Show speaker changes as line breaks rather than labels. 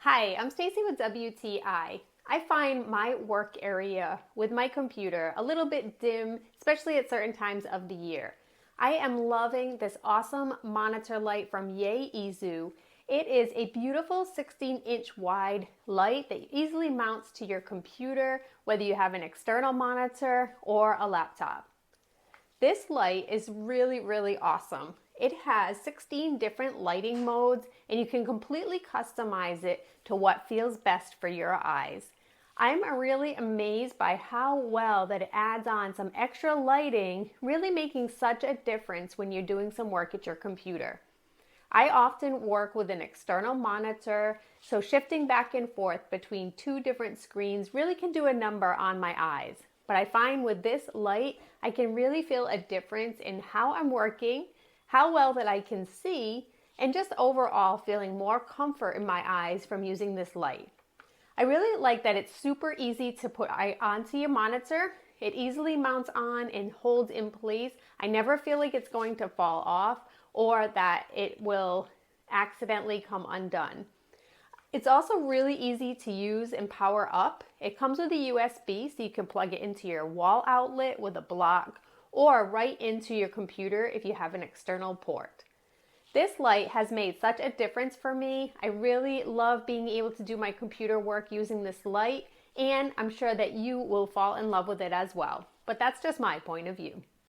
Hi, I'm Stacy with WTI. I find my work area with my computer a little bit dim, especially at certain times of the year. I am loving this awesome monitor light from YEYIZU. It is a beautiful 16-inch wide light that easily mounts to your computer, whether you have an external monitor or a laptop. This light is really awesome. It has 16 different lighting modes and you can completely customize it to what feels best for your eyes. I'm really amazed by how well that it adds on some extra lighting, really making such a difference when you're doing some work at your computer. I often work with an external monitor, so shifting back and forth between two different screens really can do a number on my eyes. But I find with this light, I can really feel a difference in how I'm working, how well that I can see, and just overall feeling more comfort in my eyes from using this light. I really like that it's super easy to put onto your monitor. It easily mounts on and holds in place. I never feel like it's going to fall off or that it will accidentally come undone. It's also really easy to use and power up. It comes with a USB, so you can plug it into your wall outlet with a block or right into your computer if you have an external port. This light has made such a difference for me. I really love being able to do my computer work using this light, and I'm sure that you will fall in love with it as well. But that's just my point of view.